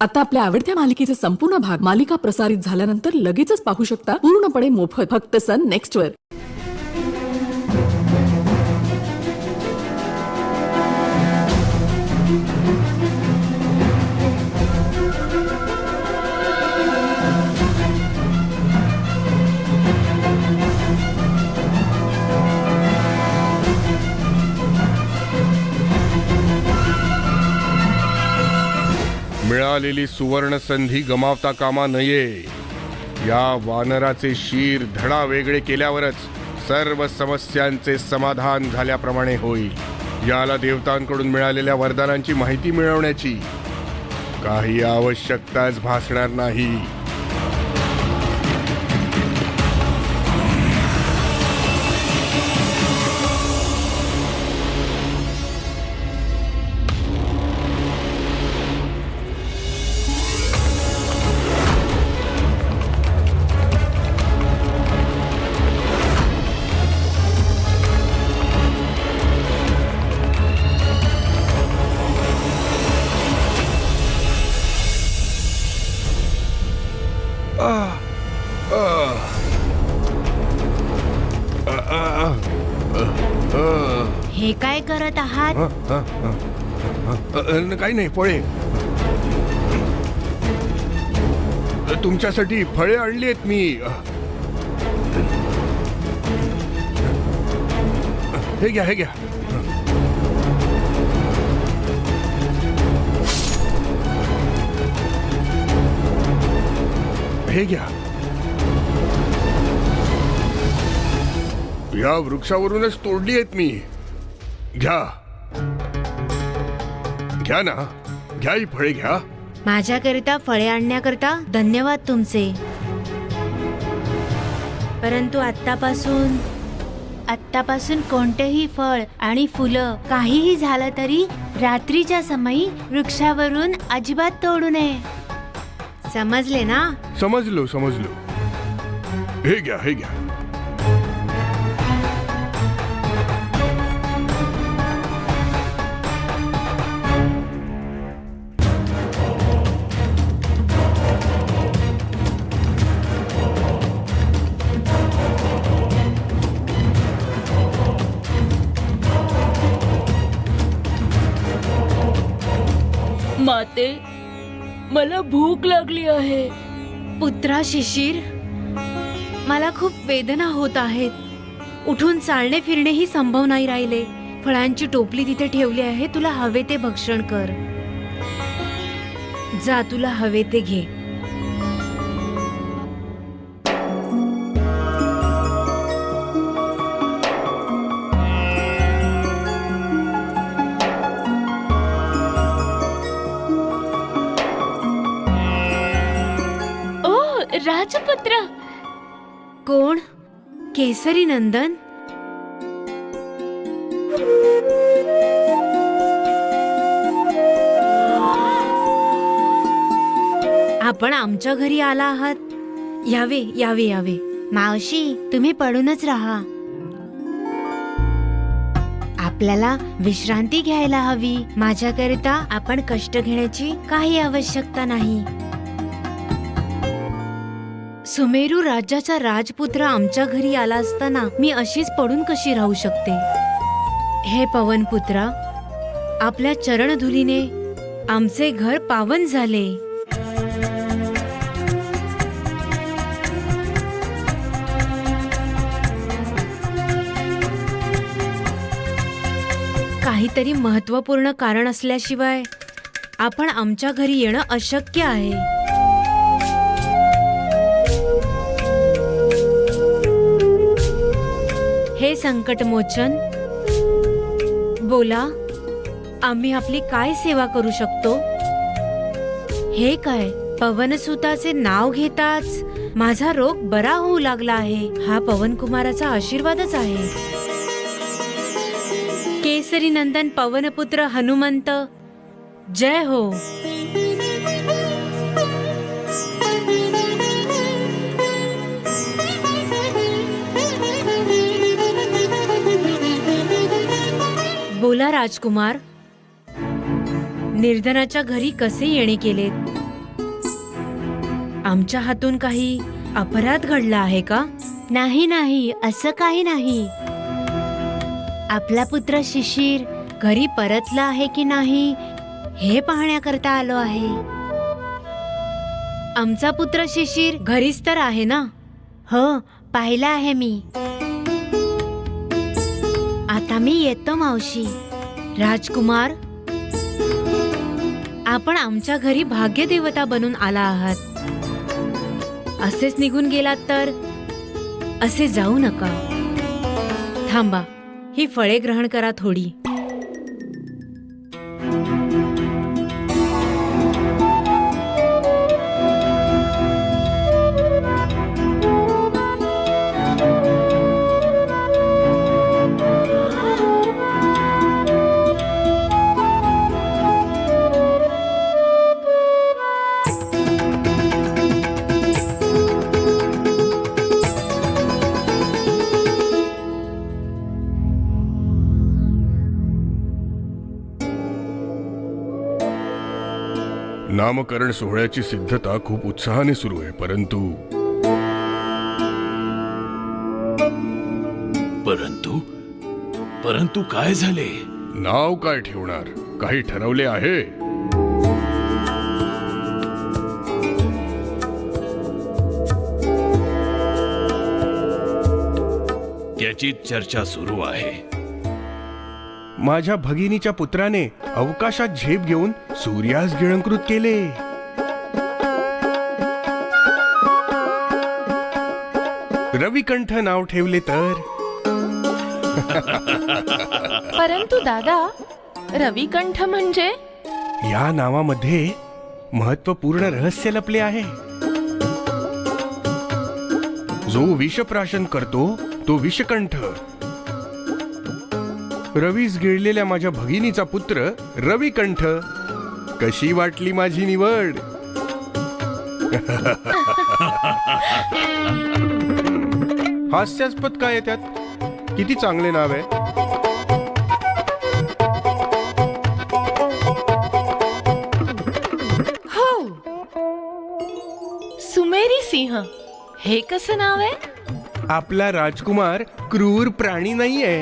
आता आपल्या आवडत्या मालिकेचे संपूर्ण भाग मालिका प्रसारित झाल्यानंतर लगेचच पाहू शकता पूर्णपणे मोफत फक्त सन नेक्स्ट वर. मिळालेली सुवर्ण संधी गमावता कामा नये. या वानराचे शीर धडा वेगळे केल्यावरच सर्व समस्यांचे समाधान झाल्याप्रमाणे होईल. याला देवतांकडून मिळालेल्या वरदानांची माहिती मिळवण्याची काही आवश्यकताच भासणार नाही. हे काय करत आहात? काही नाही, फळे. तुमच्यासाठी फळे आणली आहेत मी. हे घ्या, हे घ्या. हे घ्या. या वृक्षावरूनच तोडली आहेत मी. घ्या घ्या ना, घ्या ही फळे घ्या. माझ्याकरिता फळे आणण्याकरिता धन्यवाद तुमचे. परंतु आत्तापासून कोणतेही फळ आणि फुलं काहीही झालं तरी रात्रीच्या समयी वृक्षावरून अजिबात तोडू नये. समजले ना? समजलो. हे घ्या, हे घ्या. माते, मला भूक लागली आहे. पुत्रा शिशिर, मला खूप वेदना होत आहेत. उठून चालणे फिरणेही संभव नाही राहिले. फळांची टोपली तिथे ठेवली आहे, तुला हवे ते भक्षण कर. जा, तुला हवे ते घे. राजपुत्र. कोण? केसरी नंदन? आपण आमच्या घरी आला आहात. यावे यावे यावे. मावशी, तुम्ही पडूनच राहा. आपल्याला विश्रांती घ्यायला हवी. माझ्याकरिता आपण कष्ट घेण्याची काही आवश्यकता नाही. सुमेरू राज्याचा राजपुत्र आमच्या घरी आला असताना मी अशीच पडून कशी राहू शकते? हे पवनपुत्रा, आपल्या चरणधुलीने आमचे घर पावन झाले. काहीतरी महत्त्वपूर्ण कारण असल्याशिवाय आपण आमच्या घरी येणं अशक्य आहे. हे संकटमोचन, बोला, आम्ही आपली काय सेवा करू शकतो? हे काय, पवनसुताचे नाव घेताच माझा रोग बरा होऊ लागला आहे. हा पवनकुमाराचा आशीर्वादच आहे. केसरी नंदन पवनपुत्र हनुमंत, जय हो. बोला राजकुमार, निर्धनाच्या घरी कसे येणे केलेत? आमच्या हातून काही अपराध घडला आहे का? नाही नाही, असं काही नाही. आपला पुत्र शिशिर घरी परतला आहे की नाही हे पाहण्याकरता आलो आहे. आमचा पुत्र शिशिर घरीच तर आहे ना? हो, पाहिला आहे मी. आता मी येतो मावशी. राजकुमार, आपण आमच्या घरी भाग्यदेवता बनून आला आहात. असेच निघून गेलात तर असे जाऊ नका. थांबा, ही फळे ग्रहण करा थोडी. नामकरण सोहळ्याची सिद्धता खूप उत्साहाने सुरू आहे, परंतु परंतु परंतु काय झाले? नाव काय ठेवणार? काही ठरवले आहे? त्याची चर्चा सुरू आहे. माझ्या भगिनीच्या पुत्राने अवकाशात झेप घेऊन सूर्यास गिळंकृत केले. रविकंठ नाव ठेवले तर? परंतु दादा, रविकंठ म्हणजे? या नावामध्ये महत्वपूर्ण रहस्य लपले आहे. जो विषप्राशन करतो तो विषकंठ. रवीस गिळलेल्या माझ्या भगिनीचा पुत्र रविकंठ. कशी वाटली माझी निवड? हास्यास्पद काय आहे त्यात? किती चांगले नाव आहे. हो, सुमेरी सिंह. हे कसं नाव आहे? आपला राजकुमार क्रूर प्राणी नाहीये.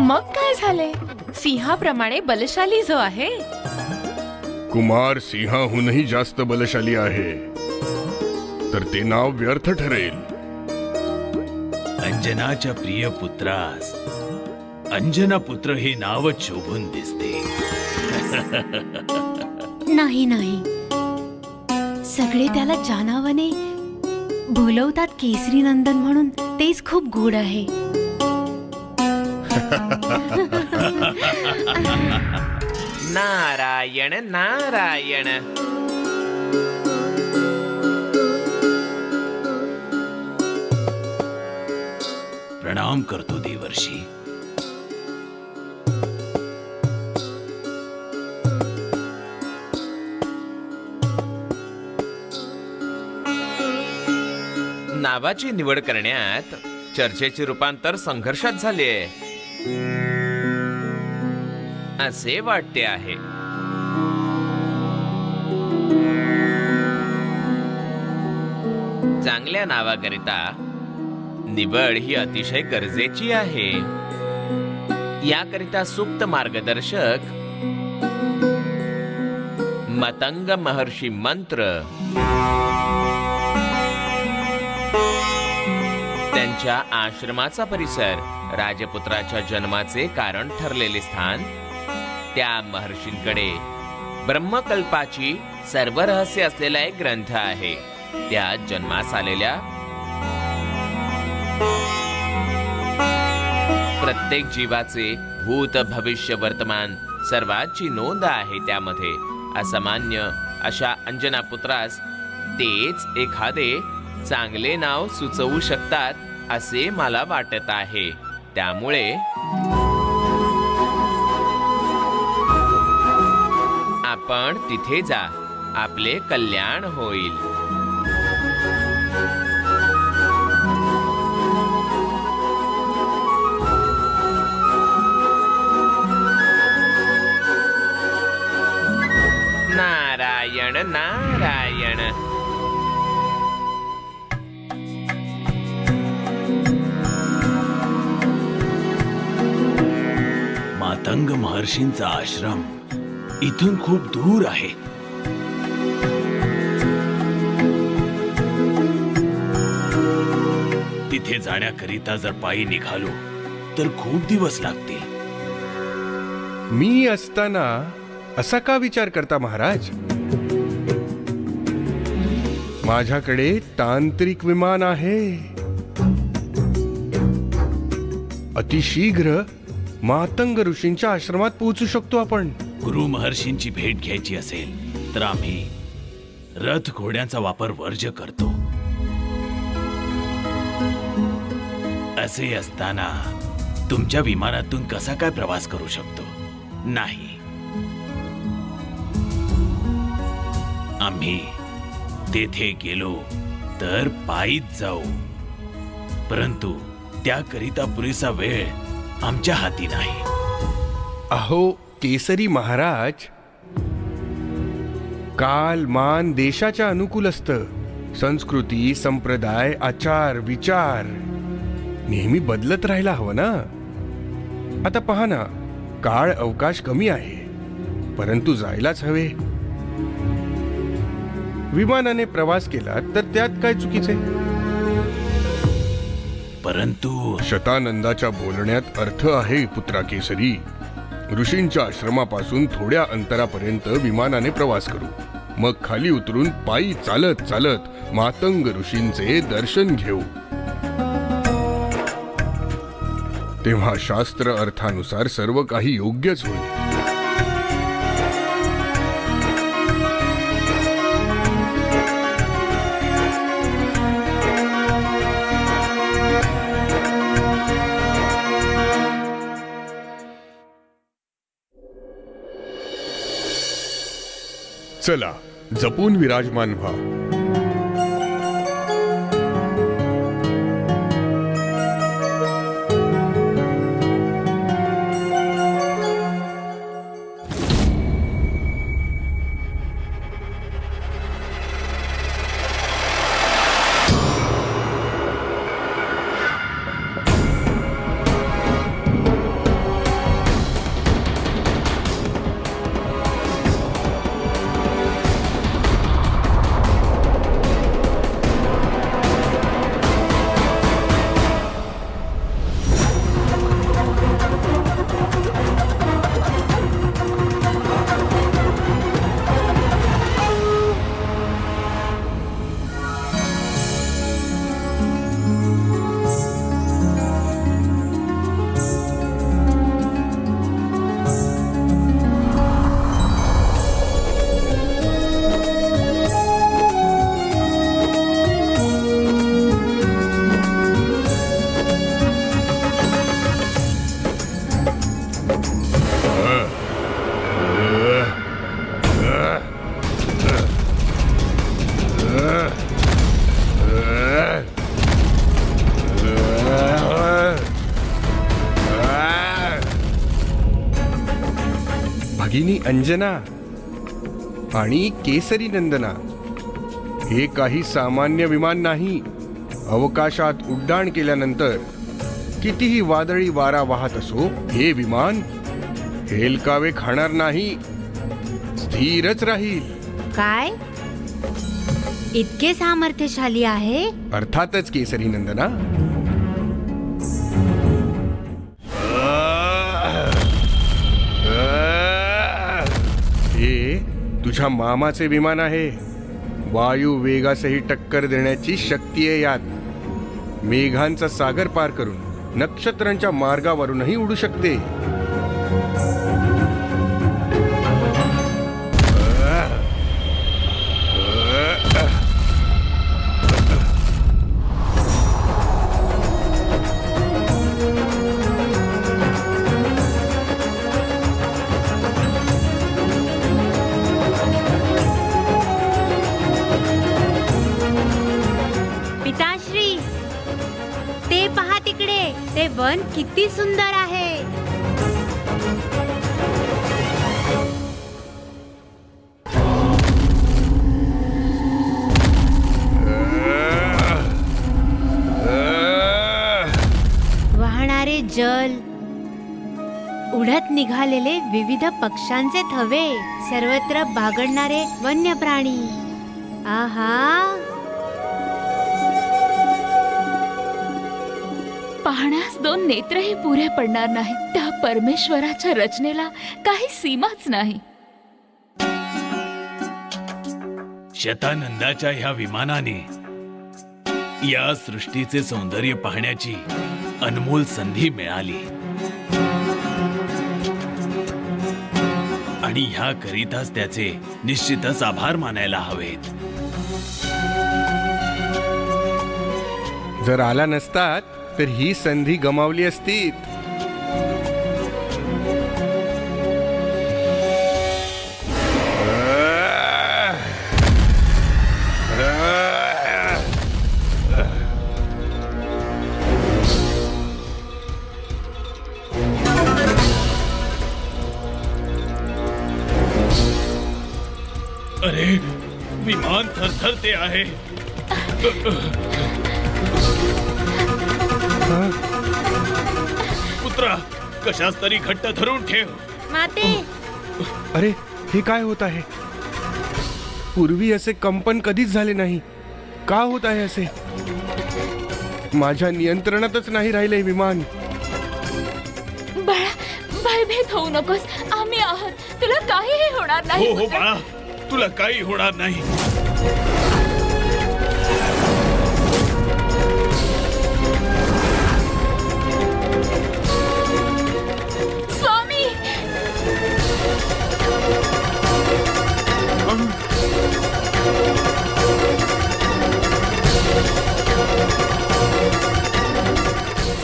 मग काय झाले? सिंहाप्रमाणे बलशाली जो आहे. कुमार सिंहाहूनही जास्त बलशाली आहे, तर ते नाव व्यर्थ ठरेल. अंजनाच्या प्रिय पुत्रास अंजना पुत्र हे नावच शोभून दिसते. नाही नाही, सगळे त्याला ज्या नावाने बोलवतात केसरी नंदन म्हणून तेच खूप गोड आहे. नारायण नारायण. प्रणाम करतो देवर्षी. नावाची निवड करण्यात चर्चेचे रूपांतर संघर्षात झाले असे वाटते आहे. चांगल्या नावाकरिता निवड ही अतिशय गरजेची आहे. याकरिता सूक्त मार्गदर्शक मतंग महर्षी मंत्र, त्यांच्या आश्रमाचा परिसर, राजपुत्राच्या जन्माचे कारण ठरलेले स्थान, त्या महर्षींकडे ब्रह्मकल्पाची सर्व रहस्य असलेला एक ग्रंथ आहे. त्या जन्मास आलेल्या प्रत्येक जीवाचे भूत भविष्य वर्तमान सर्वांची नोंद आहे. त्यामध्ये असामान्य अशा अंजना पुत्रास तेच एखादे चांगले नाव सुचवू शकतात असे मला वाटत आहे. त्यामुळे आपण तिथे जा, आपले कल्याण होईल. नारायण नारायण. मातंग महर्षींचा आश्रम इथून खूप दूर आहे. तिथे जाण्याकरिता जर पायी निघालो तर खूप दिवस लागतील. मी असताना असा का विचार करता महाराज? माझ्याकडे तांत्रिक विमान आहे. अतिशीघ्र मातंग ऋषींच्या आश्रमात पोहोचू शकतो आपण. गुरु महर्षींची भेट घ्यायची असेल तर आम्ही रथ घोड्यांचा वापर वर्ज करतो. असे असताना तुमच्या विमानातून कसा काय प्रवास करू शकतो? नाही, आम्ही तेथे गेलो तर पायीच जाऊ, परंतु त्याकरिता पुरेसा वेळ आमच्या हाती नाही. अहो केसरी महाराज, काल मान देशाच्या अनुकूल असतं. संस्कृती, संप्रदाय, आचार, विचार नेहमी बदलत राहायला हवं ना. आता पहा ना, काळ अवकाश कमी आहे, परंतु जायलाच हवे. विमानाने प्रवास केला तर त्यात काय चुकीचे? परंतु शतानंदाच्या बोलण्यात अर्थ आहे पुत्रा केसरी. ऋषींच्या आश्रमापासून थोड्या अंतरापर्यंत विमानाने प्रवास करू, मग खाली उतरून पायी चालत चालत मातंग ऋषींचे दर्शन घेऊ. तेव्हा शास्त्र अर्थानुसार सर्व काही योग्यच होईल. चला जपून विराजमान व्हा. भगिनी अंजना आणि केसरी नंदना, हे काही सामान्य विमान नाही. अवकाशात उड्डाण केल्यानंतर कितीही वादळी वारा वाहत असो, हे विमान हेलकावे खाणार नाही, स्थिरच राहील. काय इतके सामर्थ्यशाली आहे? अर्थातच केसरी नंदना. हे तुझ्या मामाचे विमान आहे. वायू वेगासही टक्कर देण्याची शक्ती आहे यात. मेघांचा सागर पार करून नक्षत्रांच्या मार्गावरूनही उडू शकते. पिताश्री, ते पहा तिकडे, ते वन किती सुंदर आहे. उडत निघालेले विविध पक्ष्यांचे थवे, सर्वत्र बागडणारे वन्य प्राणी. आहा, पाहण्यास 2 नेत्रही पुरे पडणार नाही. त्या परमेश्वराच्या रचनेला काही सीमाच नाही. शतानंदाच्या ह्या विमानाने या सृष्टीचे सौंदर्य पाहण्याची अनमोल संधी मिळाली आणि ह्या करिताच त्याचे निश्चितच आभार मानायला हवेत. जर आला नसतात तर ही संधी गमावली असती. अरे, विमान थरथरते आहे. पुत्रा, कशाच तरी घट्ट धरून ठेव. माते, अरे, हे काय होत आहे? पूर्वी असे कंपन कधीच झाले नाही. का होत आहे असे? माझ्या नियंत्रणातच नाही राहिले विमान. बाळा, भयभीत होऊ नकोस. आम्ही आहोत. तुला काहीही होणार नाही. हो हो पुत्र. बाळा, तुला काही होणार नाही. स्वामी,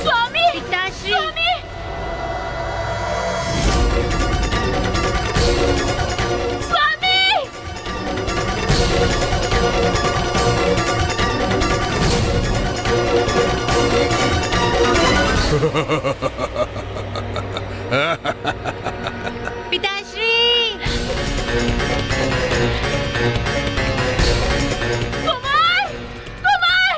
स्वामी, पिताश्री, स्वामी, स्वामी. पिताश्री. कुमार, कुमार.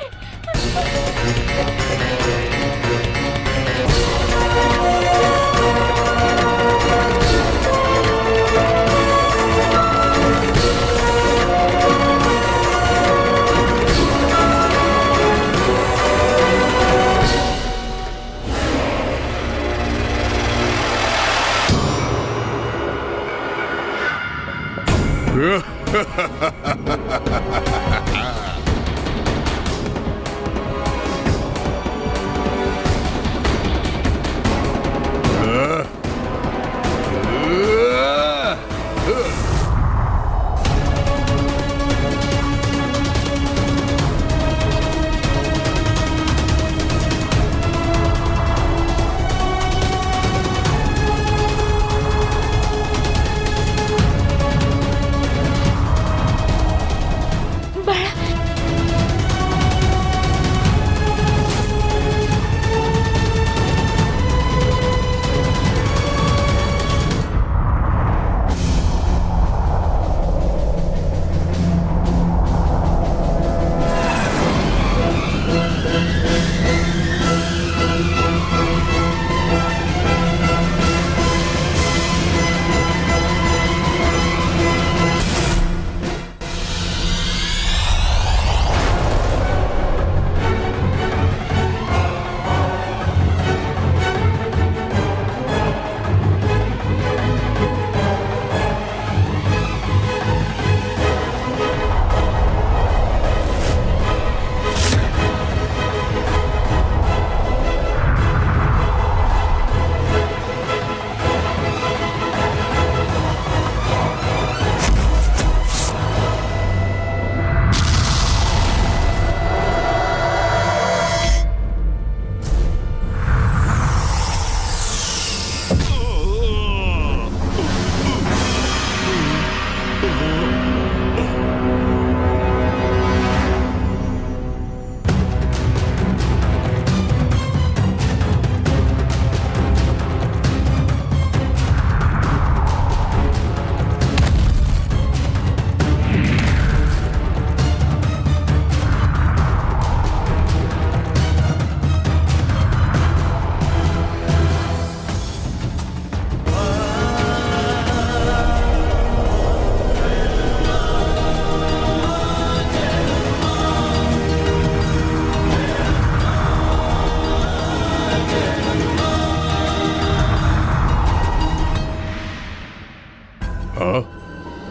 हा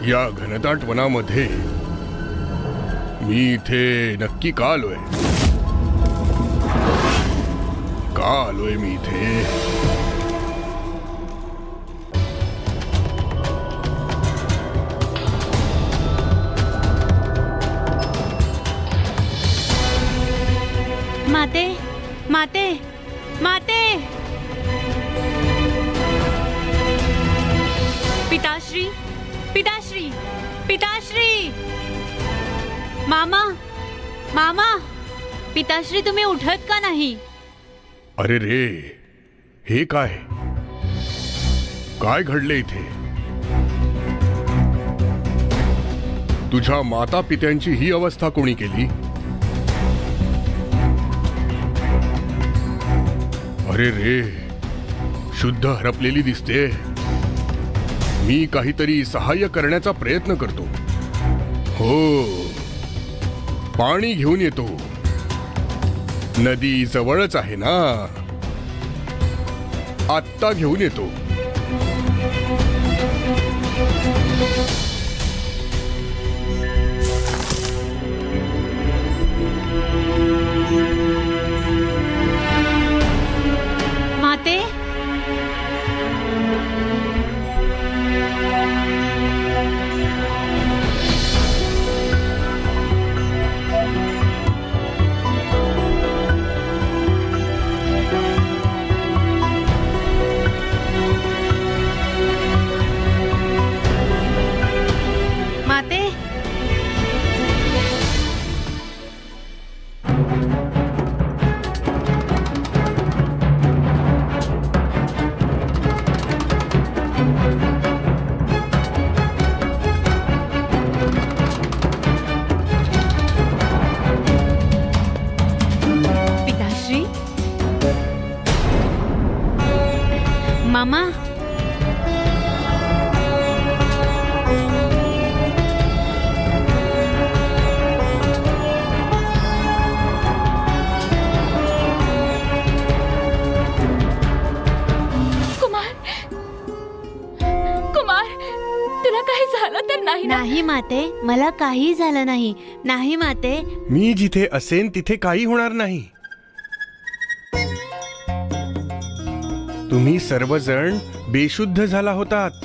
या घनदाट वनामध्ये मी इथे नक्की का आलोय? का आलोय मी इथे? माते माते माते पिताश्री पिताश्री पिताश्री मामा मामा पिताश्री तुम्ही उठत का नाही? अरे रे, हे काय? काय घडले इथे? तुझ्या माता पित्यांची ही अवस्था कोणी केली? अरे रे, शुद्ध हरपलेली दिसते. मी काहीतरी सहाय्य करण्याचा प्रयत्न करतो. हो, पाणी घेऊन येतो. नदी जवळच आहे ना, आत्ता घेऊन येतो. माते माते पिताश्री मामा कुमार कुमार तुला काही झालं तर नाही ना? नाही माते मला काही झालं नाही. नाही माते मी जिथे असेन तिथे काही होणार नाही. तुम्ही सर्वजण बेशुद्ध झाला होतात.